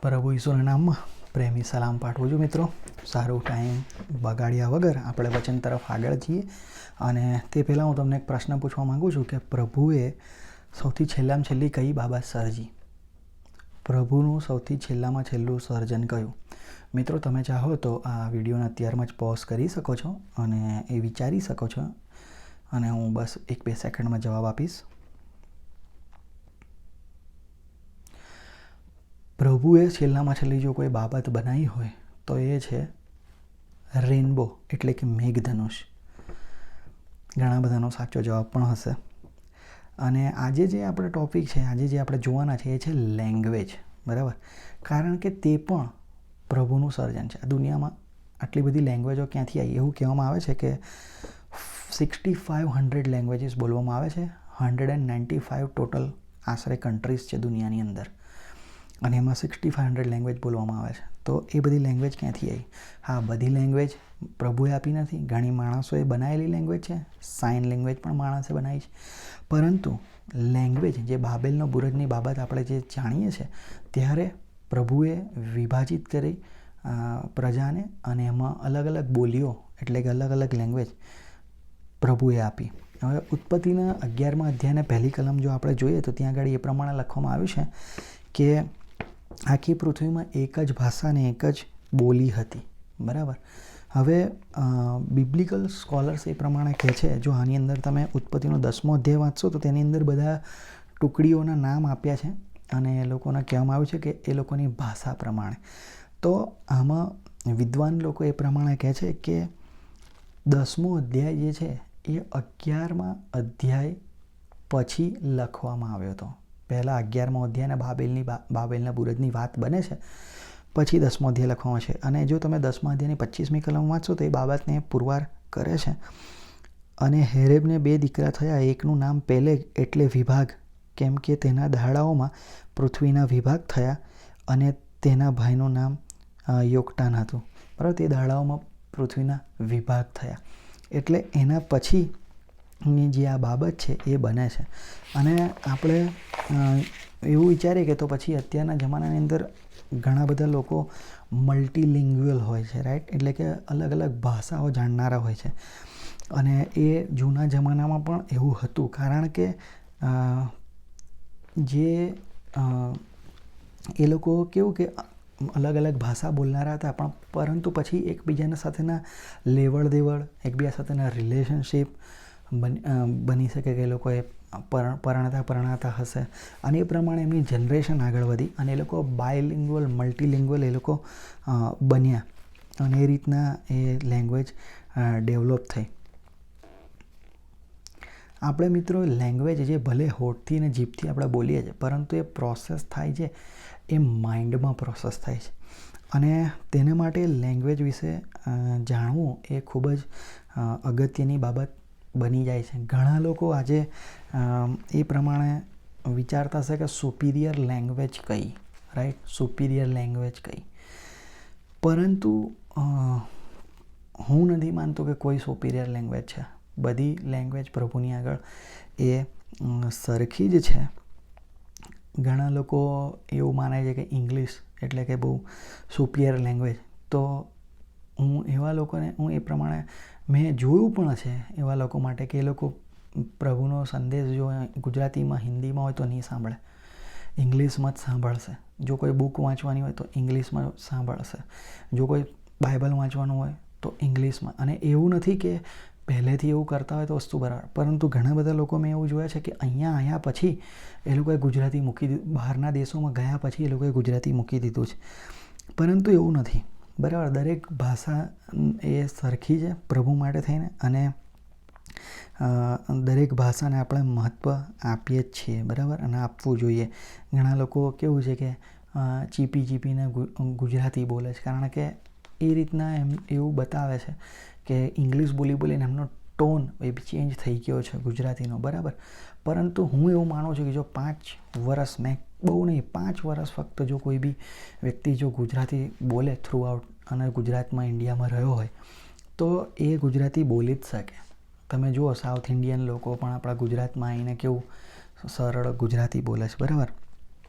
પ્રભુ ઈસુના નામમાં પ્રેમી સલામ પાઠવું છું મિત્રો. સારું ટાઈમ બગાડ્યા વગર આપણે વચન તરફ આગળ જઈએ. અને તે પહેલાં હું તમને એક પ્રશ્ન પૂછવા માગું છું કે પ્રભુએ સૌથી છેલ્લામાં છેલ્લી કઈ બાબત સર્જી? પ્રભુનું સૌથી છેલ્લામાં છેલ્લું સર્જન કયું? મિત્રો, તમે ચાહો તો આ વિડીયોને અત્યારમાં જ પોઝ કરી શકો છો અને એ વિચારી શકો છો, અને હું બસ 1-2 સેકન્ડમાં જવાબ આપીશ. પ્રભુએ છેલ્લામાં છેલ્લી જો કોઈ બાબત બનાવી હોય તો એ છે રેનબો, એટલે કે મેઘધનુષ. ઘણા બધાનો સાચો જવાબ પણ હશે. અને આજે જે આપણે ટૉપિક છે, આજે જે આપણે જોવાના છે એ છે લેંગ્વેજ, બરાબર? કારણ કે તે પણ પ્રભુનું સર્જન છે. આ દુનિયામાં આટલી બધી લેંગ્વેજો ક્યાંથી આવી? એવું કહેવામાં આવે છે કે 6500 લેંગ્વેજીસ બોલવામાં આવે છે. 195 ટોટલ આશરે કન્ટ્રીઝ છે દુનિયાની અંદર, અને એમાં 6500 લેંગ્વેજ બોલવામાં આવે છે. તો એ બધી લેંગ્વેજ ક્યાંથી આવી? હા, બધી લેંગ્વેજ પ્રભુએ આપી નથી. ઘણી માણસોએ બનાવેલી લેંગ્વેજ છે. સાઇન લેંગ્વેજ પણ માણસે બનાવી છે. પરંતુ લેંગ્વેજ, જે બાબેલનો બુરજની બાબત આપણે જે જાણીએ છીએ, ત્યારે પ્રભુએ વિભાજિત કરી પ્રજાને, અને એમાં અલગ અલગ બોલીઓ, એટલે કે અલગ અલગ લેંગ્વેજ પ્રભુએ આપી. હવે ઉત્પત્તિના 11મા અધ્યાયને પહેલી કલમ જો આપણે જોઈએ તો ત્યાં આગળ એ પ્રમાણે લખવામાં આવ્યું છે કે આખી પૃથ્વીમાં એક જ ભાષા અને એક જ બોલી હતી, બરાબર? હવે બિબ્લિકલ સ્કોલર્સ એ પ્રમાણે કહે છે, જો આની અંદર તમે ઉત્પત્તિનો 10મો અધ્યાય વાંચશો તો તેની અંદર બધા ટુકડીઓના નામ આપ્યા છે, અને એ લોકોને કહેવામાં આવ્યું છે કે એ લોકોની ભાષા પ્રમાણે. તો આમાં વિદ્વાન લોકો એ પ્રમાણે કહે છે કે 10મો અધ્યાય જે છે એ 11મા અધ્યાય પછી લખવામાં આવ્યો હતો. પહેલાં 11મો અધ્યાયને બાબેલના બુરજની વાત બને છે, પછી 10મો અધ્યાય લખવામાં છે. અને જો તમે 10મા અધ્યાયની 25મી કલમ વાંચો તો એ બાબતને પુરવાર કરે છે. અને હેરેબને 2 દીકરા થયા, એકનું નામ પેલેગ એટલે વિભાગ, કેમ કે તેના દાડાઓમાં પૃથ્વીના વિભાગ થયા, અને તેના ભાઈનું નામ યોકટાન હતું, બરાબર? તે દાડાઓમાં પૃથ્વીના વિભાગ થયા, એટલે એના પછીની જે આ બાબત છે એ બને છે. અને આપણે એવું વિચારીએ કે તો પછી અત્યારના જમાનાની અંદર ઘણા બધા લોકો મલ્ટીલિંગ્યુઅલ હોય છે, રાઈટ? એટલે કે અલગ અલગ ભાષાઓ જાણનારા હોય છે. અને એ જૂના જમાનામાં પણ એવું હતું, કારણ કે જે એ લોકો કેવું કે અલગ અલગ ભાષા બોલનારા હતા, પણ પરંતુ પછી એકબીજાના સાથેના લેવડ દેવડ, એકબીજા સાથેના રિલેશનશિપ બની શકે કે એ લોકોએ પરણાતા હશે, અને એ પ્રમાણે એમની જનરેશન આગળ વધી અને એ લોકો બાયલિંગ્યુઅલ, મલ્ટીલિંગ્યુઅલ એ લોકો બન્યા, અને એ રીતના એ લેંગ્વેજ ડેવલપ થઈ. આપણે મિત્રો લેંગ્વેજ જે ભલે હોઠથી અને જીભથી આપણે બોલીએ છીએ, પરંતુ એ પ્રોસેસ થાય છે એ માઇન્ડમાં પ્રોસેસ થાય છે. અને તેને માટે લેંગ્વેજ વિશે જાણવું એ ખૂબ જ અગત્યની બાબત બની જાય છે. ઘણા લોકો આજે એ પ્રમાણે વિચારતા હશે કે સુપિરિયર લેંગ્વેજ કઈ, રાઈટ? સુપિરિયર લેંગ્વેજ કઈ? પરંતુ હું નથી માનતો કે કોઈ સુપિરિયર લેંગ્વેજ છે. બધી લેંગ્વેજ પ્રભુની આગળ એ સરખી જ છે. ઘણા લોકો એવું માને છે કે ઇંગ્લિશ એટલે કે બહુ સુપિરિયર લેંગ્વેજ. તો હું એ પ્રમાણે મેં જોયું પણ છે એવા લોકો માટે કે એ લોકો પ્રભુનો સંદેશ જો ગુજરાતીમાં, હિન્દીમાં હોય તો નહીં સાંભળે, ઇંગ્લિશમાં જ સાંભળશે. જો કોઈ બુક વાંચવાની હોય તો ઇંગ્લિશમાં સાંભળશે. જો કોઈ બાઇબલ વાંચવાનું હોય તો ઇંગ્લિશમાં. અને એવું નથી કે પહેલેથી એવું કરતા હોય તો વસ્તુ બરાબર, પરંતુ ઘણા બધા લોકો મેં એવું જોયા છે કે અહીંયા આવ્યા પછી એ લોકોએ ગુજરાતી મૂકી દીધું, બહારના દેશોમાં ગયા પછી એ લોકોએ ગુજરાતી મૂકી દીધું છે. પરંતુ એવું નથી, બરાબર? દરેક ભાષા એ સરખી છે પ્રભુ માટે થઈને, અને દરેક ભાષાને આપણે મહત્ત્વ આપીએ જ છીએ, બરાબર? અને આપવું જોઈએ. ઘણા લોકો કેવું છે કે ચીપીને ગુજરાતી બોલે છે, કારણ કે એ રીતના એવું બતાવે છે કે ઇંગ્લિશ બોલીને એમનો ટોન એ બી ચેન્જ થઈ ગયો છે ગુજરાતીનો, બરાબર? પરંતુ હું એવું માનું છું કે જો 5 વર્ષ, મેં બહુ નહીં 5 વર્ષ ફક્ત જો કોઈ બી વ્યક્તિ જો ગુજરાતી બોલે થ્રુ આઉટ, અને ગુજરાતમાં, ઇન્ડિયામાં રહ્યો હોય, તો એ ગુજરાતી બોલી જ શકે. તમે જુઓ સાઉથ ઇન્ડિયન લોકો પણ આપણા ગુજરાતમાં આવીને કેવું સરળ ગુજરાતી બોલે છે, બરાબર?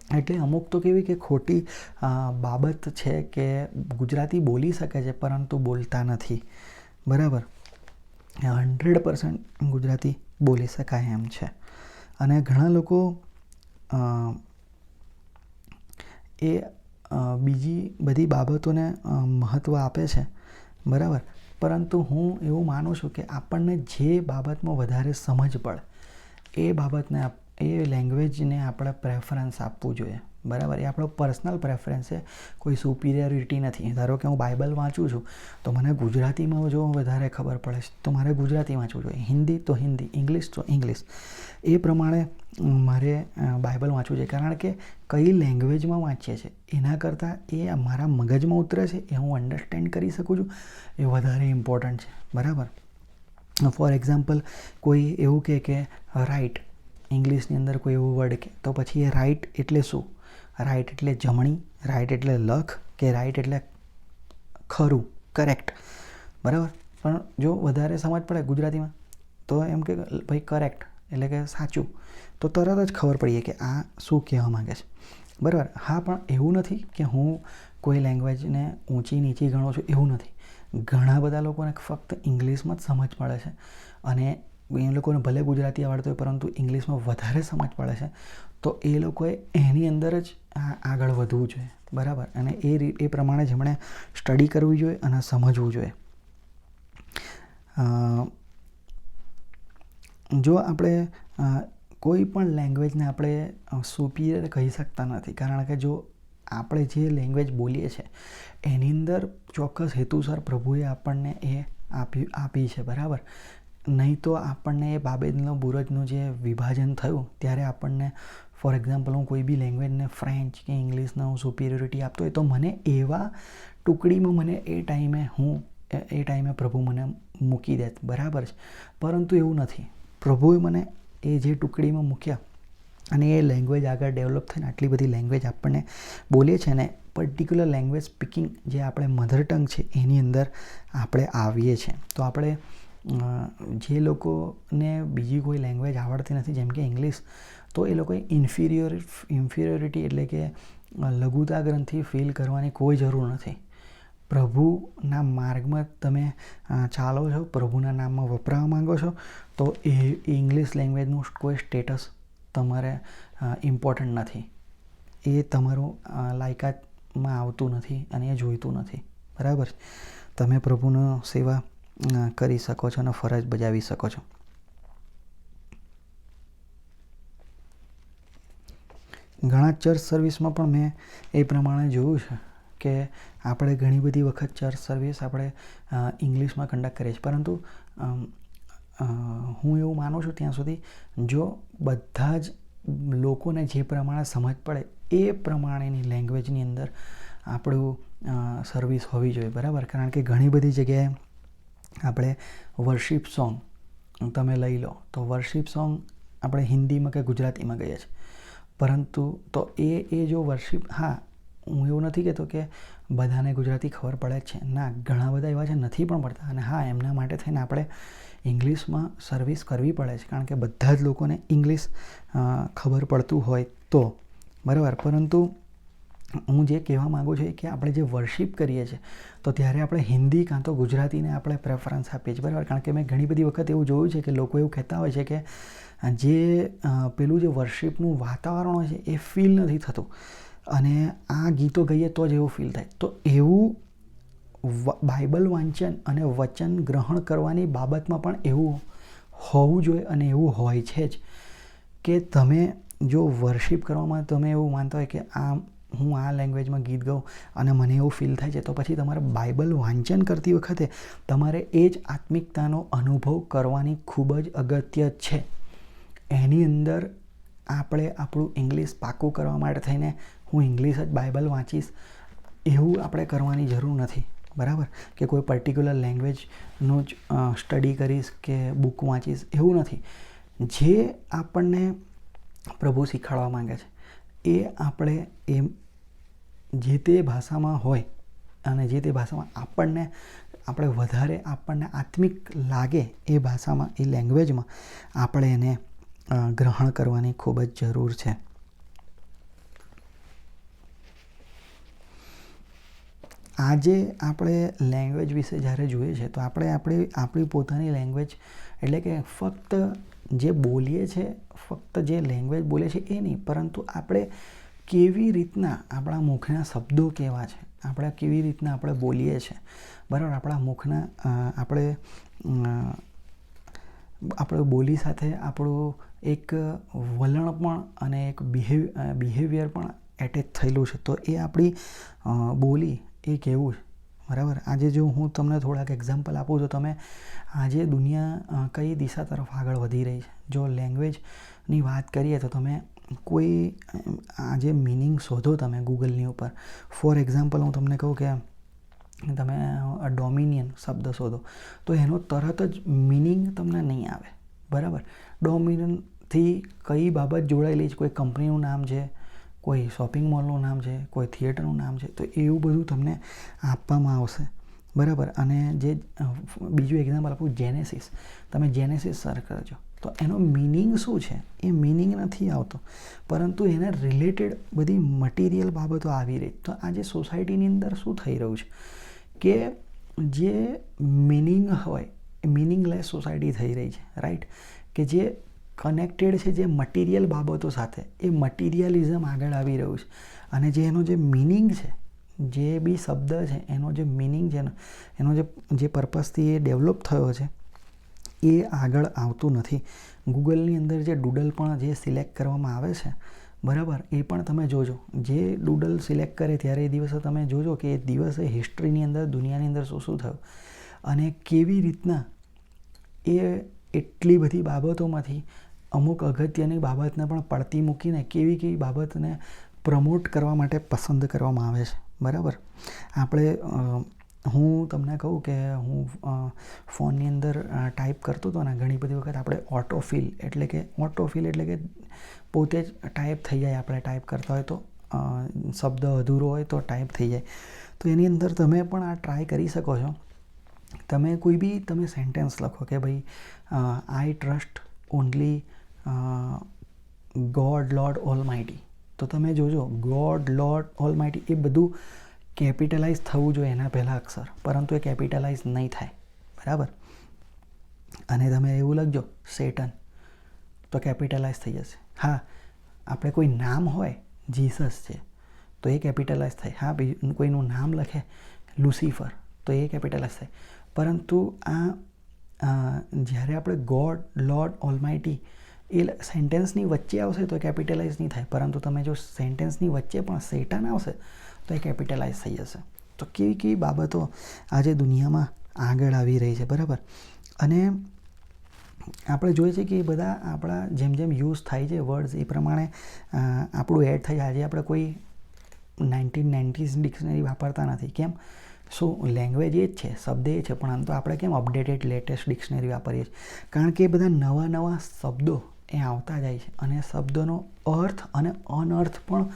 એટલે અમુક તો કેવી કે ખોટી બાબત છે કે ગુજરાતી બોલી શકે છે પરંતુ બોલતા નથી, બરાબર. 100% ગુજરાતી બોલી શકાય એમ છે. અને ઘણા લોકો એ બીજી બધી બાબતોને મહત્ત્વ આપે છે, બરાબર. પરંતુ હું એવું માનું છું કે આપણને જે બાબતમાં વધારે સમજ પડે એ બાબતને એ લેંગ્વેજને આપણે પ્રેફરન્સ આપવું જોઈએ, બરાબર. એ આપણો પર્સનલ પ્રેફરન્સ છે, કોઈ સુપિરિયરિટી નથી. ધારો કે હું બાઇબલ વાંચું છું તો મને ગુજરાતીમાં જો વધારે ખબર પડે છે તો મારે ગુજરાતી વાંચવું જોઈએ, હિન્દી તો હિન્દી, ઇંગ્લિશ તો ઇંગ્લિશ. એ પ્રમાણે મારે બાઇબલ વાંચવું જોઈએ, કારણ કે કઈ લેંગ્વેજમાં વાંચીએ છીએ એના કરતાં એ મારા મગજમાં ઉતરે છે, એ હું અન્ડરસ્ટેન્ડ કરી શકું છું, એ વધારે ઇમ્પોર્ટન્ટ છે, બરાબર. ફોર એક્ઝામ્પલ કોઈ એવું કહે કે રાઇટ, ઇંગ્લિશની અંદર કોઈ એવું વર્ડ કહે તો પછી એ રાઇટ એટલે શું? રાઇટ એટલે જમણી, રાઇટ એટલે લખ, કે રાઇટ એટલે ખરું, કરેક્ટ, બરાબર. પણ જો વધારે સમજ પડે ગુજરાતીમાં તો એમ કે ભાઈ કરેક્ટ એટલે કે સાચું, તો તરત જ ખબર પડીએ કે આ શું કહેવા માગે છે, બરાબર. હા, પણ એવું નથી કે હું કોઈ લેંગ્વેજને ઊંચી નીચી ગણું છું, એવું નથી. ઘણા બધા લોકોને ફક્ત ઇંગ્લિશમાં જ સમજ પડે છે અને એ લોકોને ભલે ગુજરાતી આવડતું હોય પરંતુ ઇંગ્લિશમાં વધારે સમજ પડે છે, તો એ લોકોએ એની અંદર જ આગળ વધવું જોઈએ, બરાબર. અને એ પ્રમાણે જ એમણે સ્ટડી કરવી જોઈએ અને સમજવું જોઈએ. જો આપણે કોઈ પણ લેંગ્વેજને આપણે સુપિરિયર કહી શકતા નથી, કારણ કે જો આપણે જે લેંગ્વેજ બોલીએ છીએ એની અંદર ચોક્કસ હેતુસર પ્રભુએ આપણને એ આપી છે, બરાબર. નહીં તો આપણને એ બાબેલનો બુરુજનું જે વિભાજન થયું ત્યારે આપણને, ફોર એક્ઝામ્પલ હું કોઈ બી લેંગ્વેજને ફ્રેન્ચ કે ઇંગ્લિશને હું સુપિરિયોરિટી આપતો હોય તો મને એવા ટુકડીમાં મને એ ટાઈમે પ્રભુ મને મૂકી દે, બરાબર છે. પરંતુ એવું નથી, પ્રભુએ મને એ જે ટુકડીમાં મૂક્યા અને એ લેંગ્વેજ આગળ ડેવલપ થઈને આટલી બધી લેંગ્વેજ આપણને બોલીએ છીએ ને પર્ટિક્યુલર લેંગ્વેજ સ્પીકિંગ જે આપણે મધર ટંગ છે એની અંદર આપણે આવીએ છીએ. તો આપણે જે લોકોને બીજી કોઈ લેંગ્વેજ આવડતી નથી, જેમ કે ઇંગ્લિશ, તો એ લોકોએ ઇન્ફિરિયોરિટી એટલે કે લઘુતા ગ્રંથિ ફીલ કરવાની કોઈ જરૂર નથી. પ્રભુના માર્ગમાં તમે ચાલો છો, પ્રભુના નામમાં વપરાવા માંગો છો, તો એ ઇંગ્લિશ લેંગ્વેજનું કોઈ સ્ટેટસ તમારે ઇમ્પોર્ટન્ટ નથી, એ તમારું લાયકાતમાં આવતું નથી અને એ જોઈતું નથી, બરાબર. તમે પ્રભુનો સેવા કરી શકો છો અને ફરજ બજાવી શકો છો. ઘણા ચર્ચ સર્વિસમાં પણ મેં એ પ્રમાણે જોયું છે કે આપણે ઘણી બધી વખત ચર્ચ સર્વિસ આપણે ઇંગ્લિશમાં કન્ડક્ટ કરીએ છીએ, પરંતુ હું એવું માનું છું ત્યાં સુધી જો બધા જ લોકોને જે પ્રમાણે સમજ પડે એ પ્રમાણેની લેંગ્વેજની અંદર આપણું સર્વિસ હોવી જોઈએ, બરાબર. કારણ કે ઘણી બધી જગ્યાએ આપણે વર્શિપ સોંગ તમે લઈ લો તો વર્શિપ સોંગ આપણે હિન્દીમાં કે ગુજરાતીમાં ગઈએ છીએ, પરંતુ તો એ જો વર્શિપ, હા, હું એવું નથી કહેતો કે બધાને ગુજરાતી ખબર પડે જ છે, ના, ઘણા બધા એવા છે નથી પણ પડતા. અને હા, એમના માટે થઈને આપણે ઇંગ્લિશમાં સર્વિસ કરવી પડે છે, કારણ કે બધા જ લોકોને ઇંગ્લિશ ખબર પડતું હોય તો, બરાબર. પરંતુ હું જે કહેવા માગું છું કે આપણે જે વર્શિપ કરીએ છીએ તો ત્યારે આપણે હિન્દી કાં તો ગુજરાતીને આપણે પ્રેફરન્સ આપીએ છીએ, બરાબર. કારણ કે મેં ઘણી બધી વખત એવું જોયું છે કે લોકો એવું કહેતા હોય છે કે જે પેલું જે વર્શિપનું વાતાવરણ હોય છે એ ફીલ નથી થતું અને આ ગીતો ગઈએ તો જ એવું ફીલ થાય. તો એવું બાઇબલ વાંચન અને વચન ગ્રહણ કરવાની બાબતમાં પણ એવું હોવું જોઈએ અને એવું હોય છે જ કે તમે જો વર્શિપ કરવામાં તમે એવું માનતા હોય કે હું આ લેંગ્વેજમાં ગીત ગાઉં અને મને એવું ફીલ થાય છે, તો પછી તમારે બાઇબલ વાંચન કરતી વખતે તમારે એ જ આત્મિકતાનો અનુભવ કરવાની ખૂબ જ અગત્ય છે. એની અંદર આપણે આપણું ઇંગ્લિશ પાકું કરવા માટે થઈને હું ઇંગ્લિશ જ બાઇબલ વાંચીશ એવું આપણે કરવાની જરૂર નથી, બરાબર. કે કોઈ પર્ટિક્યુલર લેંગ્વેજનું જ સ્ટડી કરીશ કે બુક વાંચીશ એવું નથી. જે આપણને પ્રભુ શીખવાડવા માંગે છે એ આપણે જે તે ભાષામાં હોય અને જે તે ભાષામાં આપણે વધારે આપણને આત્મિક લાગે એ ભાષામાં, એ લેંગ્વેજમાં આપણે એને ગ્રહણ કરવાની ખૂબ જ જરૂર છે. આજે આપણે લેંગ્વેજ વિશે જ્યારે જોઈએ છે તો આપણે આપણી પોતાની લેંગ્વેજ એટલે કે ફક્ત જે બોલીએ છે, ફક્ત જે લેંગ્વેજ બોલે છે એ નહીં, પરંતુ આપણે કેવી રીતના આપણા મુખના શબ્દો કેવા છે, આપણે કેવી રીતના આપણે બોલીએ છીએ, બરાબર. આપણા મુખના આપણે બોલી સાથે આપણું એક વલણ પણ અને એક બિહેવિયર પણ એટેચ થયેલું છે. તો એ આપણી બોલી એ કેવું છે, બરાબર. આજે જો હું તમને થોડાક એક્ઝામ્પલ આપું તો તમે આજે દુનિયા કઈ દિશા તરફ આગળ વધી રહી છે. જો લેંગ્વેજની વાત કરીએ તો તમે કોઈ આજે મિનિંગ શોધો તમે ગૂગલની ઉપર. ફોર એક્ઝામ્પલ હું તમને કહું કે તમે ડોમિનિયન શબ્દ શોધો તો એનો તરત જ મિનિંગ તમને નહીં આવે, બરાબર. ડોમિનિયનથી કઈ બાબત જોડાયેલી છે, કોઈ કંપનીનું નામ છે, કોઈ શોપિંગ મોલનું નામ છે, કોઈ થિયેટરનું નામ છે, તો એવું બધું તમને આપવામાં આવશે, બરાબર. અને જે બીજું એક્ઝામ્પલ આપું, જેનેસિસ. તમે જેનેસિસ સર્ચ કરજો તો એનો મિનિંગ શું છે એ મિનિંગ નથી આવતો, પરંતુ એને રિલેટેડ બધી મટીરિયલ બાબતો આવી રહી. તો આજે સોસાયટીની અંદર શું થઈ રહ્યું છે કે જે મિનિંગ હોય એ મિનિંગલેસ સોસાયટી થઈ રહી છે, રાઈટ. કે જે કનેક્ટેડ છે જે મટીરિયલ બાબતો સાથે, એ મટીરિયલિઝમ આગળ આવી રહ્યું છે. અને જે એનો જે મિનિંગ છે, જે બી શબ્દ છે, એનો જે મિનિંગ છે, એનો જે પર્પઝથી એ ડેવલપ થયો છે એ આગળ આવતું નથી. ગૂગલની અંદર જે ડૂડલ પણ જે સિલેક્ટ કરવામાં આવે છે, બરાબર, એ પણ તમે જોજો. જે ડૂડલ સિલેક્ટ કરે ત્યારે એ દિવસે તમે જોજો કે એ દિવસે હિસ્ટ્રીની અંદર દુનિયાની અંદર શું થયું અને કેવી રીતના એ એટલી બધી બાબતોમાંથી અમુક અગત્યની બાબતને પણ પડતી મૂકીને કેવી બાબતને પ્રમોટ કરવા માટે પસંદ કરવામાં આવે છે, બરાબર. હું તમને કહું કે હું ફોનની અંદર ટાઈપ કરતો હતો ને ઘણી બધી વખત આપણે ઓટોફિલ એટલે કે પોતે જ ટાઈપ થઈ જાય. આપણે ટાઈપ કરતા હોય તો શબ્દ અધૂરો હોય તો ટાઈપ થઈ જાય. તો એની અંદર તમે પણ આ ટ્રાય કરી શકો છો. તમે કોઈ બી તમે સેન્ટેન્સ લખો કે ભાઈ I trust only God lord almighty. તો તમે જોજો ગોડ લોર્ડ ઓલમાઇટી એ બધું કેપિટલાઇઝ થવું જોઈએ એના પહેલાં અક્ષર, પરંતુ એ કેપિટલાઇઝ નહીં થાય, બરાબર. અને તમે એવું લખજો સેટન તો કેપિટલાઇઝ થઈ જશે. હા, આપણે કોઈ નામ હોય જીસસ છે તો એ કેપિટલાઇઝ થાય. હા, કોઈનું નામ લખે લુસિફર તો એ કેપિટલાઇઝ થાય. પરંતુ જ્યારે આપણે ગોડ લોર્ડ ઓલમાઇટી એ સેન્ટેન્સની વચ્ચે આવશે તો કેપિટલાઇઝ નહીં થાય, પરંતુ તમે જો સેન્ટેન્સની વચ્ચે પણ સેટન આવશે તો એ કેપિટલાઇઝ થઈ જશે. તો કેવી બાબતો આજે દુનિયામાં આગળ આવી રહી છે, બરાબર. અને આપણે જોઈએ છે કે એ બધા આપણા જેમ યુઝ થાય છે વર્ડ્સ એ પ્રમાણે આપણું એડ થાય. આજે આપણે કોઈ 1990s ડિક્શનરી વાપરતા નથી. કેમ? શું લેંગ્વેજ એ જ છે, શબ્દ એ છે, પણ આમ તો આપણે કેમ અપડેટેડ લેટેસ્ટ ડિક્શનરી વાપરીએ છીએ? કારણ કે એ બધા નવા શબ્દો એ આવતા જાય છે અને શબ્દોનો અર્થ અને અનર્થ પણ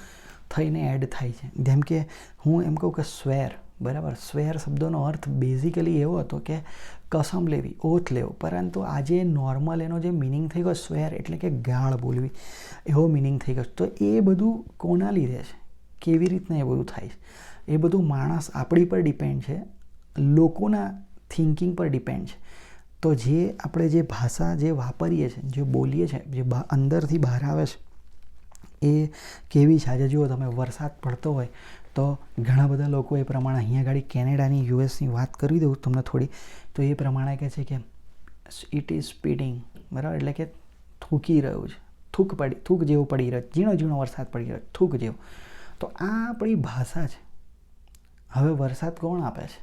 થઈને એડ થાય છે. જેમ કે હું એમ કહું કે સ્વેર, બરાબર. સ્વેર શબ્દોનો અર્થ બેઝિકલી એવો હતો કે કસમ લેવી, ઓથ લેવો, પરંતુ આજે નોર્મલ એનો જે મિનિંગ થઈ ગયો સ્વેર એટલે કે ગાળ બોલવી, એવો મિનિંગ થઈ ગયો. તો એ બધું કોના લીધે છે, કેવી રીતના એ બધું થાય છે? એ બધું માણસ આપણી પર ડિપેન્ડ છે, લોકોના થિંકિંગ પર ડિપેન્ડ છે. તો જે આપણે જે ભાષા જે વાપરીએ છીએ, જે બોલીએ છીએ, જે અંદરથી બહાર આવે છે એ કેવી છે? આજે જુઓ તમે વરસાદ પડતો હોય તો ઘણા બધા લોકો એ પ્રમાણે અહીંયા આગળ કેનેડાની યુએસની વાત કરી દઉં તમને થોડી, તો એ પ્રમાણે કહે છે કે ઇટ ઇઝ સ્પીડિંગ, બરાબર. એટલે કે થૂકી રહ્યું છે, થૂક જેવું પડી રહ્યું, ઝીણો વરસાદ પડી રહ્યો, થૂક જેવો. તો આ આપણી ભાષા છે. હવે વરસાદ કોણ આપે છે?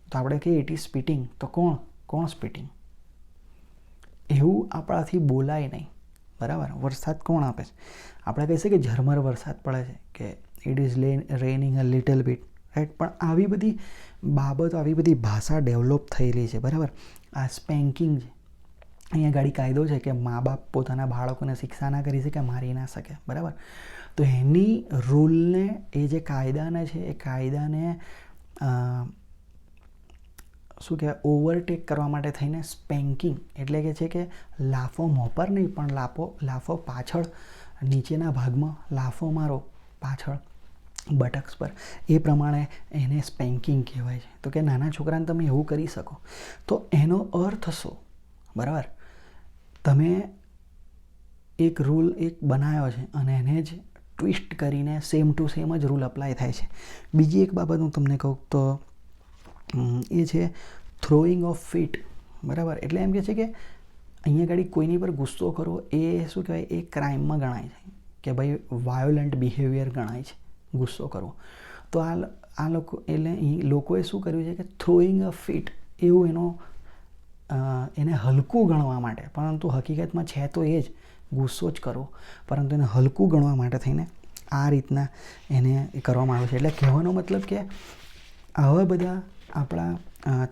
તો આપણે કહીએ ઇટ ઇઝ સ્પીટિંગ, તો કોણ સ્પીટિંગ? એવું આપણાથી બોલાય નહીં, બરાબર. વરસાદ કોણ આપે છે? આપણે કહીએ કે ઝરમર વરસાદ પડે છે, કે it is raining a little bit, right. પણ આવી બધી બાબતો, આવી બધી ભાષા ડેવલપ થયેલી છે, બરાબર. આ સ્પેન્કિંગ છે, અહીંયા ગાડી કાયદો છે કે મા બાપ પોતાના બાળકોને શિક્ષા ના કરી શકે, મારી ના શકે, બરાબર. તો એની રૂલને, એ જે કાયદાને છે એ કાયદાને શું કહેવાય, ઓવરટેક કરવા માટે થઈને સ્પેન્કિંગ એટલે કે છે કે લાફો મોં પર નહીં પણ લાફો પાછળ, નીચેના ભાગમાં લાફો મારો પાછળ, બટક્સ પર, એ પ્રમાણે એને સ્પેન્કિંગ કહેવાય છે. તો કે નાના છોકરાને તમે એવું કરી શકો. તો એનો અર્થ શું? બરાબર, તમે એક રૂલ બનાવ્યો છે અને એને જ ટ્વિસ્ટ કરીને સેમ ટુ સેમ જ રૂલ અપ્લાય થાય છે. બીજી એક બાબત હું તમને કહું તો એ છે થ્રોઈંગ ઓફ ફીટ. બરાબર, એટલે એમ કહે છે કે અહીંયા આગળ કોઈની પર ગુસ્સો કરવો એ શું કહેવાય, એ ક્રાઇમમાં ગણાય છે, કે ભાઈ વાયોલન્ટ બિહેવિયર ગણાય છે ગુસ્સો કરવો. તો આ લોકો એટલે લોકોએ શું કર્યું છે કે થ્રોઈંગ અ ફીટ એવું એને હલકું ગણવા માટે, પરંતુ હકીકતમાં છે તો એ જ ગુસ્સો જ કરવો, પરંતુ એને હલકું ગણવા માટે થઈને આ રીતના એને કરવામાં આવે છે. એટલે કહેવાનો મતલબ કે આવા બધા આપણા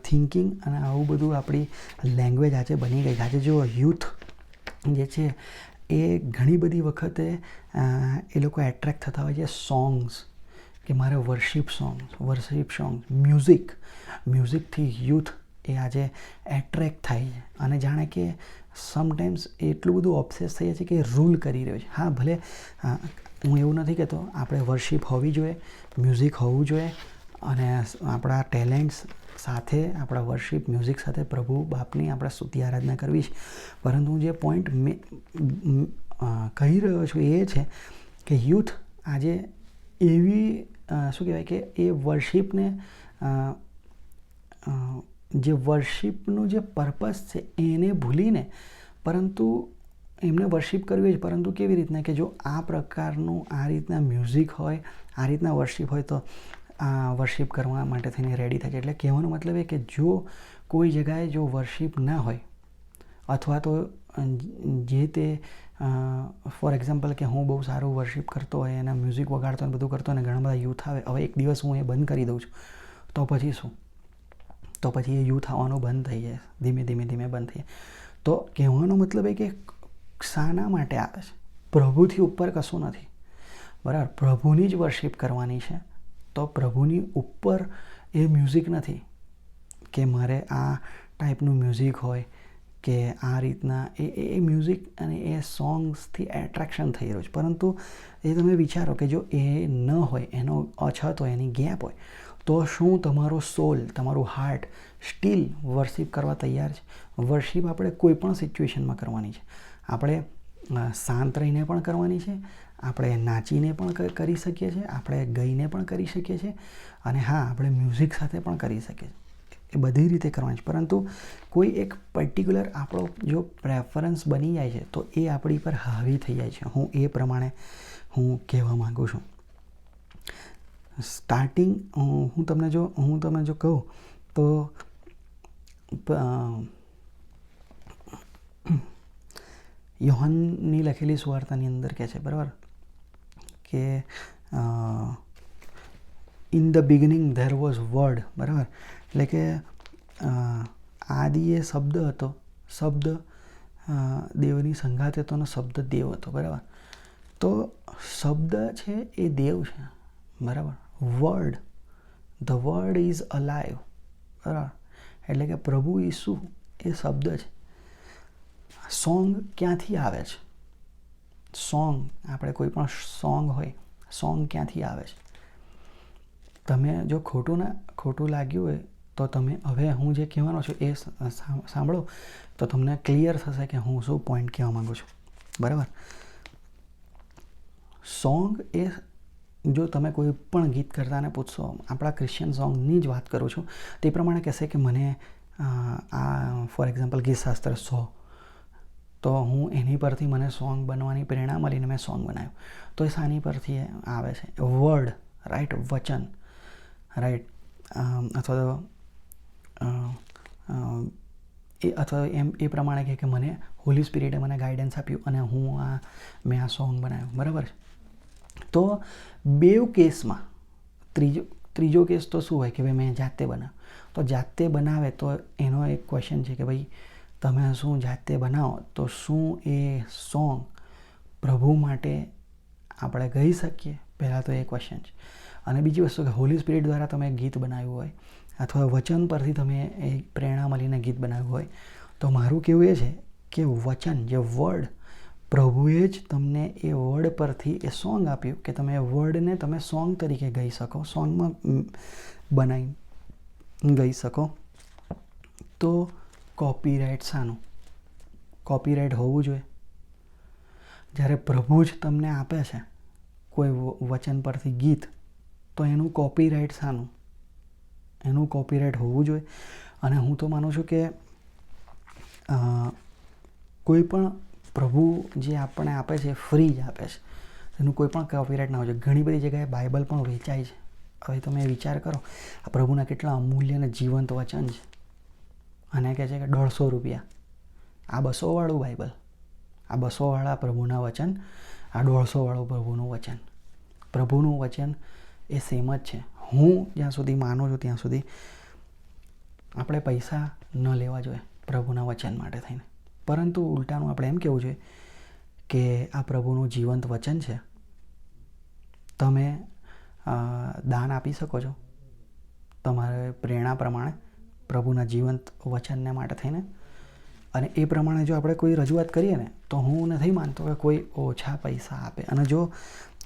થિંકિંગ અને આવું બધું આપણી લેંગ્વેજ આજે બની ગઈ. આજે જો યુથ જે છે એ ઘણી બધી વખતે એ લોકો એટ્રેક્ટ થતા હોય છે સોંગ્સ, કે મારે વર્શિપ સોંગ્સ, મ્યુઝિકથી યુથ એ આજે એટ્રેક્ટ થાય છે. અને જાણે કે સમટાઈમ્સ એટલું બધું ઓબ્સેસ થઈ જાય છે કે રૂલ કરી રહ્યો છે. હા, ભલે હું એવું નથી કહેતો આપણે વર્શિપ હોવી જોઈએ, મ્યુઝિક હોવું જોઈએ, અને આપણા ટેલેન્ટ્સ સાથે આપણા વર્શિપ મ્યુઝિક સાથે પ્રભુ બાપની આપણે સ્તુતિ આરાધના કરવી છે. પરંતુ હું જે પોઈન્ટ કહી રહ્યો છું એ છે કે યુથ આજે એવી શું કહેવાય કે એ વર્શિપને જે વર્શિપનું જે પર્પસ છે એને ભૂલીને, પરંતુ એમને વર્શિપ કરવી જ, પરંતુ કેવી રીતના કે જો આ પ્રકારનું આ રીતના મ્યુઝિક હોય, આ રીતના વર્શિપ હોય તો આ વર્શિપ કરવા માટે થઈને રેડી થાય છે. એટલે કહેવાનો મતલબ એ કે જો કોઈ જગાએ જો વર્શિપ ના હોય, અથવા તો જે તે ફોર એક્ઝામ્પલ કે હું બહુ સારું વર્શિપ કરતો હોય, એના મ્યુઝિક વગાડતો હોય, બધું કરતો હોય, અને ઘણા બધા યુથ આવે, હવે એક દિવસ હું એ બંધ કરી દઉં છું, તો પછી શું? તો પછી એ યુથ આવવાનું બંધ થઈ જાય, ધીમે ધીમે બંધ થઈ જાય. તો કહેવાનો મતલબ એ કે શાના માટે આવે છે? પ્રભુથી ઉપર કશું નથી. બરાબર, પ્રભુની જ વર્શિપ કરવાની છે. તો પ્રભુની ઉપર એ મ્યુઝિક નથી કે મારે આ ટાઈપનું મ્યુઝિક હોય, કે આ રીતના એ મ્યુઝિક અને એ સોંગ્સથી એટ્રેક્શન થઈ રહ્યું છે. પરંતુ એ તમે વિચારો કે જો એ ન હોય, એનો અછત હોય, એની ગેપ હોય, તો શું તમારો સોલ, તમારું હાર્ટ સ્ટીલ વર્શિપ કરવા તૈયાર છે? વર્શિપ આપણે કોઈ પણ સિચ્યુએશનમાં કરવાની છે. આપણે શાંત રહીને પણ કરવાની છે, આપણે નાચીને પણ કરી શકીએ છીએ, આપણે ગાઈને પણ કરી શકીએ છીએ, અને હા, આપણે મ્યુઝિક સાથે પણ કરી શકીએ છીએ. એ બધી રીતે કરવાની છે. પરંતુ કોઈ એક પર્ટિક્યુલર આપણો જો પ્રેફરન્સ બની જાય છે તો એ આપણી પર હાવી થઈ જાય છે. હું એ પ્રમાણે હું કહેવા માગું છું. સ્ટાર્ટિંગ હું તમને જો કહું તો યોહાનની લખેલી સુવાર્તાની અંદર કહે છે, બરાબર, કે in the beginning there was word. બરાબર, એટલે કે આદિએ શબ્દ હતો, શબ્દ દેવની સંગાથે હતો, અને શબ્દ દેવ હતો. બરાબર, તો શબ્દ છે એ દેવ છે. બરાબર, ધ વર્ડ ઇઝ અલાઇવ. બરાબર, એટલે કે પ્રભુ ઈસુ એ શબ્દ છે. સોંગ ક્યાંથી આવે છે? સોંગ, આપણે કોઈ પણ સોંગ હોય, સોંગ ક્યાંથી આવે છે? તમે જો ખોટું લાગ્યું હોય તો તમે હવે હું જે કહેવાનો છું એ સાંભળો, તો તમને ક્લિયર થશે કે હું શું પોઈન્ટ કહેવા માગું છું. બરાબર, સોંગ એ જો તમે કોઈ પણ ગીત કરતાને પૂછશો, આપણા ક્રિશ્ચિયન સોંગની જ વાત કરું છું, તે પ્રમાણે કહેશે કે મને આ ફોર એક્ઝામ્પલ ગીતશાસ્ત્ર 100, તો હું એની પરથી મને સોંગ બનવાની પ્રેરણા મળીને મેં સોંગ બનાવ્યું. તો એ શાની પરથી આવે છે? વર્ડ, રાઈટ, વચન, રાઈટ, અથવા તો એ પ્રમાણે કે મને હોલી સ્પિરિટે મને ગાઈડન્સ આપ્યું અને મેં આ સોંગ બનાવ્યું. બરાબર છે. તો બેવ કેસમાં ત્રીજો કેસ તો શું હોય કે ભાઈ મેં જાતે બનાવ્યું. તો જાતે બનાવે તો એનો એક ક્વેશ્ચન છે કે ભાઈ તમે શું જાતે બનાવો તો શું એ સોંગ પ્રભુ માટે આપણે ગાઈ શકીએ? પહેલાં તો એ ક્વેશ્ચન છે. અને બીજી વસ્તુ કે હોલી સ્પિરિટ દ્વારા તમે ગીત બનાવ્યું હોય, અથવા વચન પરથી તમે એ પ્રેરણા મળીને ગીત બનાવ્યું હોય, તો મારું કહેવું એ છે કે વચન, જે વર્ડ, પ્રભુએ જ તમને એ વર્ડ પરથી એ સોંગ આપ્યું કે તમે એ વર્ડને તમે સોંગ તરીકે ગાઈ શકો, સોંગમાં બનાવી ગાઈ શકો. તો કોપીરાઇટ શાનું? કોપીરાઇટ હોવું જોઈએ. જ્યારે પ્રભુ જ તમને આપે છે કોઈ વચન પરથી ગીત, તો એનું કોપીરાઇટ શાનું? એનું કોપીરાઇટ હોવું જોઈએ. અને હું તો માનું છું કે કોઈ પણ પ્રભુ જે આપણને આપે છે એ ફ્રી જ આપે છે, એનું કોઈ પણ કોપીરાઇટ ના હોય છે. ઘણી બધી જગ્યાએ બાઇબલ પણ વેચાય છે. હવે તમે વિચાર કરો, આ પ્રભુના કેટલા અમૂલ્ય અને જીવંત વચન છે, અને કહે છે કે 150 રૂપિયા. આ 200 વાળું બાઇબલ, આ 200 વાળા પ્રભુના વચન, આ 150 વાળું પ્રભુનું વચન. પ્રભુનું વચન એ સેમ જ છે. હું જ્યાં સુધી માનું છું ત્યાં સુધી આપણે પૈસા ન લેવા જોઈએ પ્રભુના વચન માટે થઈને, પરંતુ ઉલટાનું આપણે એમ કહેવું જોઈએ કે આ પ્રભુનું જીવંત વચન છે, તમે દાન આપી શકો છો તમારે પ્રેરણા પ્રમાણે પ્રભુના જીવંત વચનને માટે થઈને. અને એ પ્રમાણે જો આપણે કોઈ રજૂઆત કરીએ ને, તો હું નથી માનતો કે કોઈ ઓછા પૈસા આપે. અને જો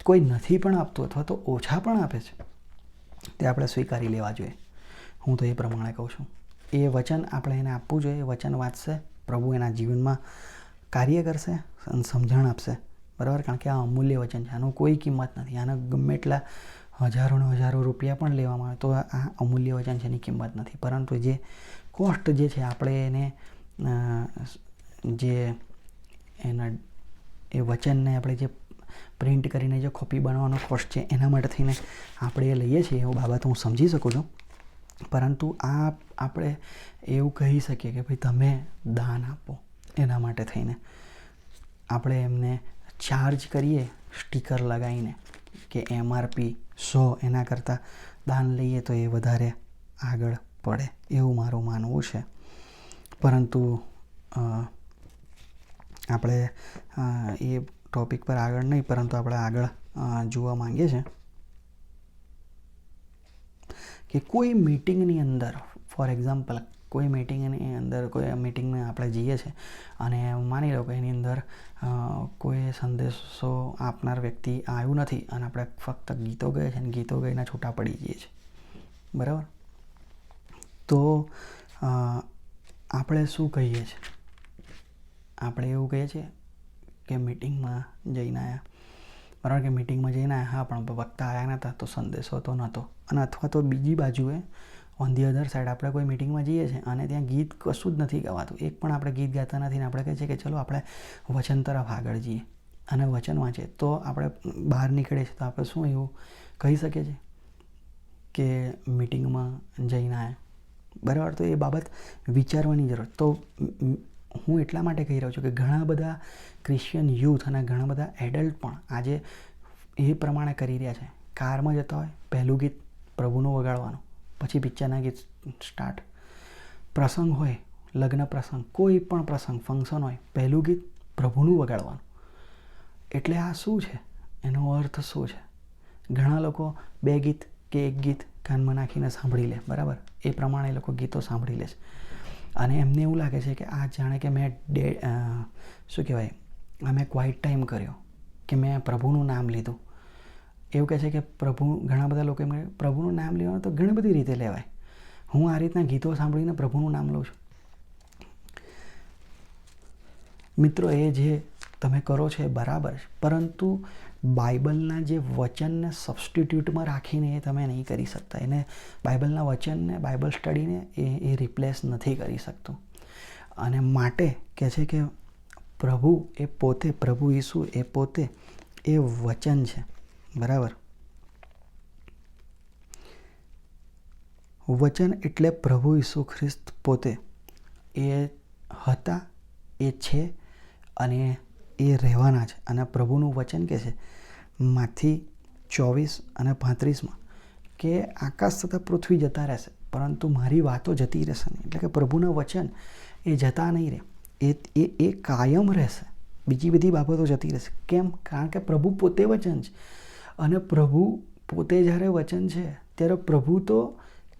કોઈ નથી પણ આપતું અથવા તો ઓછા પણ આપે છે, તે આપણે સ્વીકારી લેવા જોઈએ. હું તો એ પ્રમાણે કહું છું. એ વચન આપણે એને આપવું જોઈએ. એ વચન વાંચશે, પ્રભુ એના જીવનમાં કાર્ય કરશે અને સમજણ આપશે, બરાબર? કારણ કે આ અમૂલ્ય વચન છે, આનું કોઈ કિંમત નથી. આને ગમે એટલા હજારો રૂપિયા પણ લેવામાં આવે તો આ અમૂલ્ય વચન છે, એની કિંમત નથી. પરંતુ જે કોસ્ટ જે છે, આપણે એને જે એના એ વચનને આપણે જે પ્રિન્ટ કરીને જે કોપી બનાવવાનો કોસ્ટ છે, એના માટે થઈને આપણે એ લઈએ છીએ, એવું બાબત હું સમજી શકું છું. પરંતુ આ આપણે એવું કહી શકીએ કે ભાઈ તમે દાન આપો, એના માટે થઈને આપણે એમને ચાર્જ કરીએ સ્ટીકર લગાવીને કે MRP 100, એના કરતાં દાન લઈએ તો એ વધારે આગળ પડે, એવું મારું માનવું છે. પરંતુ આપણે એ ટૉપિક પર આગળ નહીં, પરંતુ આપણે આગળ જોવા માંગીએ છીએ કે કોઈ મીટિંગની અંદર, ફોર એક્ઝામ્પલ, કોઈ મીટિંગની અંદર કોઈ મીટિંગમાં આપણે જઈએ છીએ અને માની લો કે એની અંદર કોઈ સંદેશો આપનાર વ્યક્તિ આવ્યું નથી અને આપણે ફક્ત ગીતો ગાઈએ છીએ અને ગીતો ગાઈને છૂટા પડી જઈએ છીએ, બરાબર? તો આપણે શું કહીએ છીએ? આપણે એવું કહીએ છીએ કે મીટિંગમાં જઈને આવ્યા, બરાબર? કે મીટિંગમાં જઈને આવ્યા, હા, પણ વક્તા આવ્યા નહોતા તો સંદેશો તો નહોતો. અને અથવા તો બીજી બાજુએ ઓન ધી અધર સાઈડ આપણે કોઈ મીટિંગમાં જઈએ છીએ અને ત્યાં ગીત કશું જ નથી ગવાતું, એક પણ આપણે ગીત ગાતા નથી, ને આપણે કહીએ છીએ કે ચલો આપણે વચન તરફ આગળ જઈએ અને વચન વાંચીએ. તો આપણે બહાર નીકળીએ છીએ તો આપણે શું એવું કહી શકીએ છીએ કે મીટિંગમાં જઈને આવ્યા, બરાબર? તો એ બાબત વિચારવાની જરૂર. તો હું એટલા માટે કહી રહ્યો છું કે ઘણા બધા ક્રિશ્ચિયન યુથ અને ઘણા બધા એડલ્ટ પણ આજે એ પ્રમાણે કરી રહ્યા છે. કારમાં જતા હોય, પહેલું ગીત પ્રભુનું વગાડવાનું, પછી પિક્ચરના ગીત સ્ટાર્ટ. પ્રસંગ હોય, લગ્ન પ્રસંગ, કોઈ પણ પ્રસંગ, ફંક્શન હોય, પહેલું ગીત પ્રભુનું વગાડવાનું. એટલે આ શું છે? એનો અર્થ શું છે? ઘણા લોકો 2 ગીત કે 1 ગીત કાનમાં નાખીને સાંભળી લે, બરાબર? એ પ્રમાણે એ લોકો ગીતો સાંભળી લે છે અને એમને એવું લાગે છે કે આ જાણે કે મેં શું કહેવાય, આ મેં ક્વાઇટ ટાઈમ કર્યો, કે મેં પ્રભુનું નામ લીધું. એવું કહે છે કે ઘણા બધા લોકો એમ કહે પ્રભુનું નામ લેવાનું તો ઘણી બધી રીતે લેવાય. હું આ રીતના ગીતો સાંભળીને પ્રભુનું નામ લઉં છું. મિત્રો, એ જે તમે કરો છો એ બરાબર છે, પરંતુ બાઇબલના જે વચનને સબસ્ટિટ્યૂટમાં રાખીને એ તમે નહીં કરી શકતા. એને બાઇબલના વચનને, બાઇબલ સ્ટડીને એ રિપ્લેસ નથી કરી શકતું. અને માટે કહે છે કે પ્રભુ એ પોતે, પ્રભુ ઈસુ એ પોતે એ વચન છે, બરાબર? વચન એટલે પ્રભુ ઈસુ ખ્રિસ્ત પોતે. એ હતા, એ છે અને એ રહેવાના છે. અને પ્રભુનું વચન કહે છે માથી 24 અને 35 કે આકાશ તથા પૃથ્વી જતા રહેશે, પરંતુ મારી વાતો જતી રહેશે નહીં. એટલે કે પ્રભુના વચન એ જતા નહીં રહે, એ કાયમ રહેશે. બીજી બધી બાબતો જતી રહેશે. કેમ? કારણ કે પ્રભુ પોતે વચન છે. અને પ્રભુ પોતે જ્યારે વચન છે ત્યારે પ્રભુ તો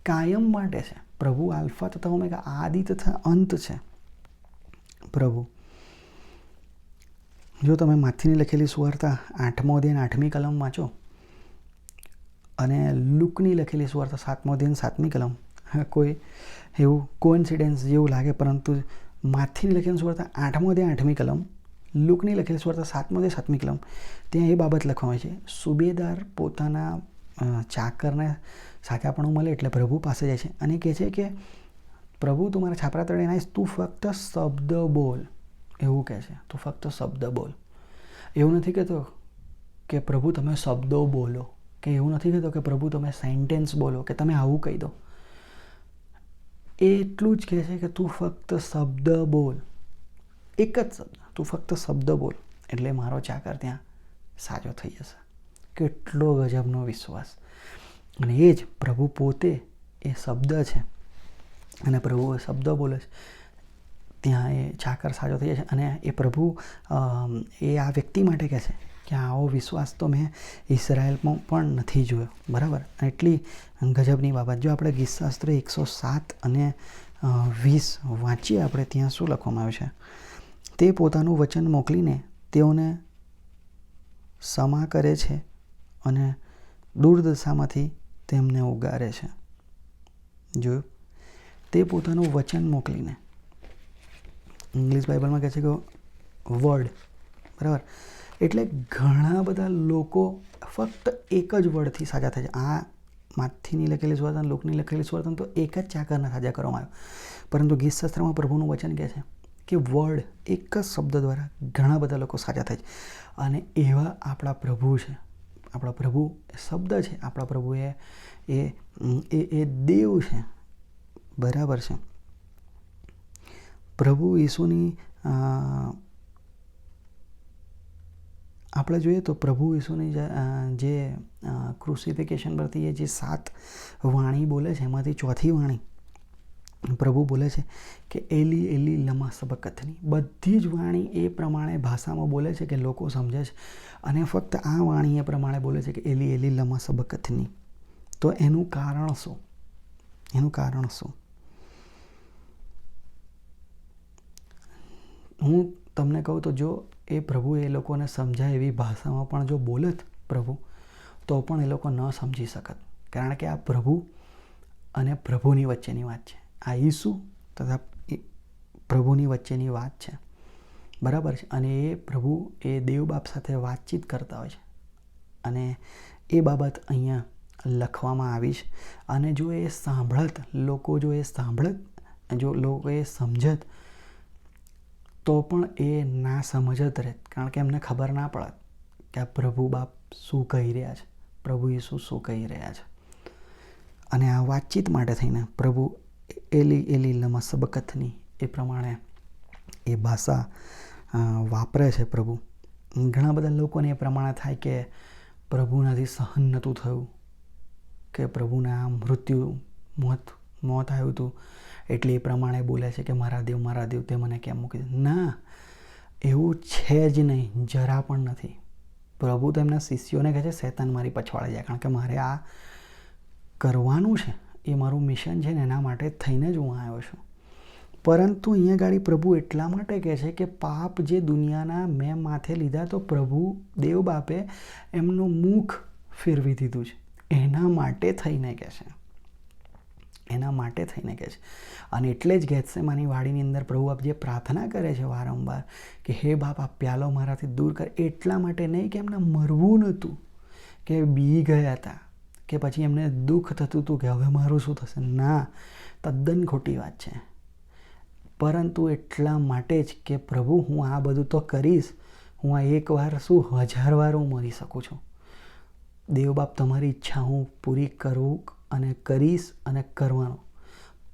કાયમ માટે છે. પ્રભુ આલ્ફા તથા ઓમેગા, આદિ તથા અંત છે પ્રભુ. જો તમે માથીની લખેલી સુવાર્તા 8મો અધ્યાય 8મી કલમ વાંચો અને લુકની લખેલી સુવાર્તા 7મો અધ્યાય 7મી કલમ, કોઈ એવું કોઇન્સિડન્સ જેવું લાગે, પરંતુ માથીની લખેલી સુવાર્તા 8મો અધ્યાય 8મી કલમ, લુકની લખેલી સુવાર્તા 7મો અધ્યાય 7મી કલમ, ત્યાં એ બાબત લખવામાં આવી છે. સુબેદાર પોતાના ચાકરને સાચાપણું મળે એટલે પ્રભુ પાસે જાય છે અને કહે છે કે પ્રભુ તું મારા છાપરા તળે નાઈશ, તું ફક્ત શબ્દ બોલ, એવું કહે છે. તું ફક્ત શબ્દ બોલ. એવું નથી કહેતો કે પ્રભુ તમે શબ્દો બોલો, કે એવું નથી કહેતો કે પ્રભુ તમે સેન્ટેન્સ બોલો, કે તમે આવું કહી દો. એ એટલું જ કહે છે કે તું ફક્ત શબ્દ બોલ, એક જ શબ્દ, તું ફક્ત શબ્દ બોલ એટલે મારો ચાકર ત્યાં સાજો થઈ જશે. કેટલો ગજબનો વિશ્વાસ! અને એ જ પ્રભુ પોતે એ શબ્દ છે અને પ્રભુ એ શબ્દ બોલે છે, ત્યાં એ ચાકર સાજો થઈ જાય છે. અને એ પ્રભુ એ આ વ્યક્તિ માટે કહે છે કે આવો વિશ્વાસ તો મેં ઇઝરાયલમાં પણ નથી જોયો. બરાબર? એટલી ગજબની બાબત. જો આપણે ગીતશાસ્ત્ર 107 અને 20 વાંચીએ આપણે, ત્યાં શું લખવામાં આવ્યું છે? તે પોતાનું વચન મોકલીને તેઓને ક્ષમા કરે છે અને દુર્દશામાંથી તેમને ઉગારે છે. જોયું? તે પોતાનું વચન મોકલીને, ઇંગ્લિશ બાઇબલમાં કહે છે કે વર્ડ. બરાબર? એટલે ઘણા બધા લોકો ફક્ત એક જ વર્ડથી સાજા થાય છે. આ માથીની લખેલી સુવાર્તા, લોકની લખેલી સુવાર્તા તો એક જ ચાકરના સાજા કરવામાં આવ્યો, પરંતુ ગીતશાસ્ત્રમાં પ્રભુનું વચન કહે છે કે વર્ડ, એક જ શબ્દ દ્વારા ઘણા બધા લોકો સાજા થાય છે. અને એવા આપણા પ્રભુ છે. આપણા પ્રભુ એ શબ્દ છે. આપણા પ્રભુ એ દેવ છે. બરાબર છે? પ્રભુ ઈસુની આપણે જોઈએ તો પ્રભુ ઈસુની જે ક્રુસિફિકેશન પરથી એ જે 7 વાણી બોલે છે, એમાંથી 4થી વાણી પ્રભુ બોલે છે કે એલી એલી લમા સબકથની. બધી જ વાણી એ પ્રમાણે ભાષામાં બોલે છે કે લોકો સમજે છે, અને ફક્ત આ વાણી એ પ્રમાણે બોલે છે કે એલી એલી લમા સબકથની. તો એનું કારણ શું? એનું કારણ શું? હું તમને કહું તો જો એ પ્રભુ એ લોકોને સમજાય એવી ભાષામાં પણ જો બોલત પ્રભુ, તો પણ એ લોકો ન સમજી શકત. કારણ કે આ પ્રભુ અને પ્રભુની વચ્ચેની વાત છે. આ ઈસુ તથા પ્રભુની વચ્ચેની વાત છે. બરાબર છે? અને એ પ્રભુ એ દેવ બાપ સાથે વાતચીત કરતા હોય છે, અને એ બાબત અહીંયા લખવામાં આવી છે. અને જો એ સાંભળત, લોકો જો એ સાંભળત, જો લોકો એ સમજત, તો પણ એ ના સમજત રહે. કારણ કે એમને ખબર ના પડત કે આ પ્રભુ બાપ શું કહી રહ્યા છે, પ્રભુ ઈસુ શું કહી રહ્યા છે. અને આ વાતચીત માટે થઈને પ્રભુ એલી એલી લમા સબકથની એ પ્રમાણે એ ભાષા વાપરે છે પ્રભુ. ઘણા બધા લોકોને એ પ્રમાણે થાય કે પ્રભુનાથી સહન નહોતું થયું, કે પ્રભુના મૃત્યુ મોત આવ્યું હતું, એટલે એ પ્રમાણે બોલે છે કે મારા દેવ તે મને કેમ મૂકી દીધો. ના, એવું છે જ નહીં, જરા પણ નથી. પ્રભુ તેમના શિષ્યોને કહે છે શૈતાન મારી પછવાડે જાય, કારણ કે મારે આ કરવાનું છે, એ મારું મિશન છે ને, એના માટે થઈને જ હું આવ્યો છું. પરંતુ અહીંયા ગાડી પ્રભુ એટલા માટે કહે છે કે પાપ જે દુનિયાના મેં માથે લીધા, તો પ્રભુ દેવ બાપે એમનું મુખ ફેરવી દીધું છે. એના માટે થઈને કહે છે. એના માટે થઈને કહે છે. અને એટલે જ ગેથસેમાની વાડીની અંદર પ્રભુ બાપ જે પ્રાર્થના કરે છે વારંવાર કે હે બાપ આ પ્યાલો મારાથી દૂર કર, એટલા માટે નહીં કે એમને મરવું નહોતું, કે બી ગયા હતા, કે પછી એમને દુઃખ થતું હતું કે હવે મારું શું થશે. ના, તદ્દન ખોટી વાત છે. પરંતુ એટલા માટે જ કે પ્રભુ હું આ બધું તો કરીશ, હું આ એકવાર શું 1000 વાર હું મરી શકું છું. દેવ બાપ તમારી ઈચ્છા હું પૂરી કરું અને કરીશ અને કરવાનો,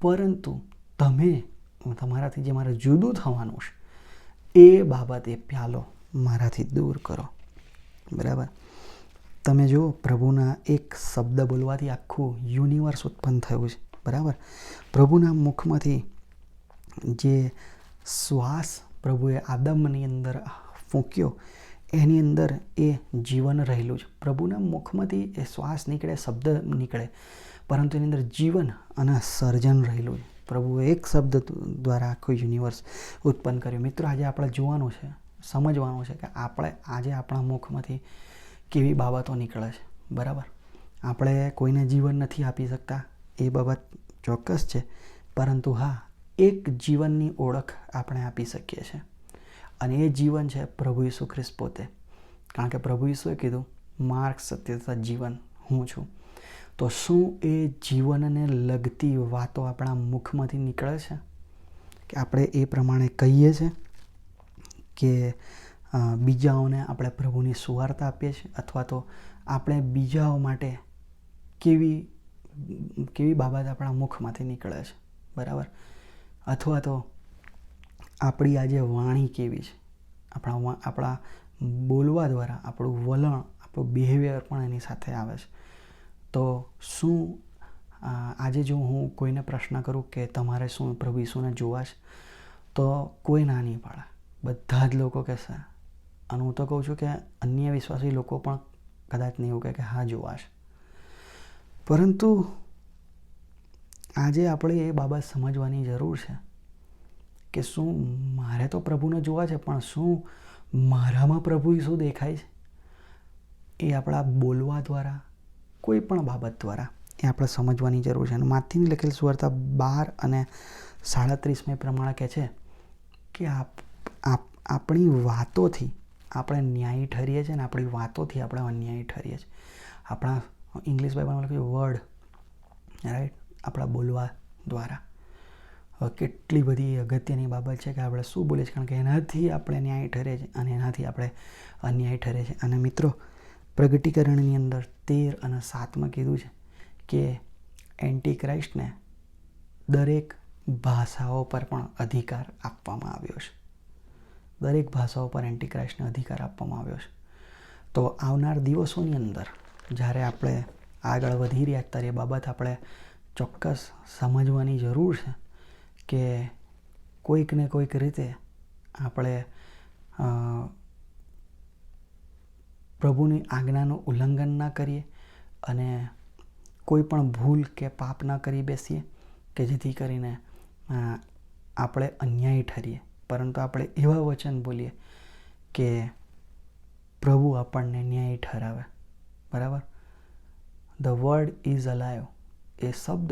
પરંતુ તમે તમારાથી જે મારે જુદું થવાનું છે એ બાબતે પ્યાલો મારાથી દૂર કરો. બરાબર? તમે જુઓ, પ્રભુના એક શબ્દ બોલવાથી આખું યુનિવર્સ ઉત્પન્ન થયું છે. બરાબર? પ્રભુના મુખમાંથી જે શ્વાસ પ્રભુએ આદમની અંદર ફૂંક્યો, એની અંદર એ જીવન રહેલું છે. પ્રભુના મુખમાંથી એ શ્વાસ નીકળે, શબ્દ નીકળે, પરંતુ એની અંદર જીવન અને સર્જન રહેલું છે. પ્રભુએ એક શબ્દ દ્વારા આખું યુનિવર્સ ઉત્પન્ન કર્યું. મિત્રો, આજે આપણે જોવાનું છે સમજવાનું છે કે આપણે આજે આપણા મુખમાંથી કેવી બાબતો નીકળે છે. બરાબર, આપણે કોઈને જીવન નથી આપી શકતા, એ બાબત ચોક્કસ છે, પરંતુ હા, એક જીવનની ઓળખ આપણે આપી શકીએ છીએ અને એ જીવન છે પ્રભુ ઈસુ ખ્રિસ્ત પોતે. કારણ કે પ્રભુ ઈસુએ કીધું, માર્ગ, સત્ય તથા જીવન હું છું. તો શું એ જીવનને લગતી વાતો આપણા મુખમાંથી નીકળે છે કે આપણે એ પ્રમાણે કહીએ છીએ કે બીજાઓને આપણે પ્રભુની સુવાર્તા આપીએ છીએ, અથવા તો આપણે બીજાઓ માટે કેવી બાબત આપણા મુખમાંથી નીકળે છે. બરાબર, અથવા તો આપણી આજે વાણી કેવી છે, આપણા બોલવા દ્વારા આપણું વલણ, આપણું બિહેવિયર પણ એની સાથે આવે છે. તો શું આજે જો હું કોઈને પ્રશ્ન કરું કે તમારે શું પ્રભુ ઈસુને જોવા છે, તો કોઈ ના નહીં પાડે, બધા જ લોકો કહેશે. અને હું તો કહું છું કે અન્ય વિશ્વાસી લોકો પણ કદાચ નહીં એવું કહે કે હા જોવા છે. પરંતુ આજે આપણે એ બાબત સમજવાની જરૂર છે કે શું મારે તો પ્રભુને જોવા છે, પણ શું મારામાં પ્રભુ ઈસુ દેખાય છે? એ આપણા બોલવા દ્વારા, કોઈ પણ બાબત દ્વારા એ આપણે સમજવાની જરૂર છે. અને માથીની લખેલ સુવાર્તા 12 અને 37 પ્રમાણે કહે છે કે આપણી વાતોથી આપણે ન્યાયી ઠરીએ છીએ અને આપણી વાતોથી આપણે અન્યાયી ઠરીએ છીએ. આપણા ઇંગ્લિશ બાઇબલમાં લખ્યું વર્ડ, રાઈટ, આપણા બોલવા દ્વારા. કેટલી બધી અગત્યની બાબત છે કે આપણે શું બોલીએ છીએ, કારણ કે એનાથી આપણે ન્યાય ઠરીએ છીએ અને એનાથી આપણે અન્યાય ઠરીએ છીએ. અને મિત્રો, પ્રગટીકરણની અંદર 13 અને 7 કીધું છે કે એન્ટી ક્રાઇસ્ટને દરેક ભાષાઓ પર પણ અધિકાર આપવામાં આવ્યો છે. દરેક ભાષાઓ પર એન્ટી ક્રાઇસ્ટને અધિકાર આપવામાં આવ્યો છે. તો આવનાર દિવસોની અંદર જ્યારે આપણે આગળ વધી રહ્યા ત્યારે એ બાબત આપણે ચોક્કસ સમજવાની જરૂર છે કે કોઈક ને કોઈક રીતે આપણે પ્રભુની આજ્ઞાનું ઉલ્લંઘન ના કરીએ અને કોઈ પણ ભૂલ કે પાપ ના કરી બેસીએ કે જેથી કરીને આપણે અન્યાયી ઠરીએ, પરંતુ આપણે એવા વચન બોલીએ કે પ્રભુ આપણને ન્યાય ઠરાવે. બરાબર, ધ વર્ડ ઇઝ અલાઇવ, એ શબ્દ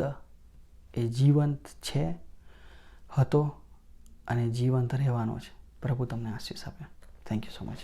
એ જીવંત છે, હતો અને જીવંત રહેવાનો છે. પ્રભુ તમને આશીષ આપે. Thank you so much.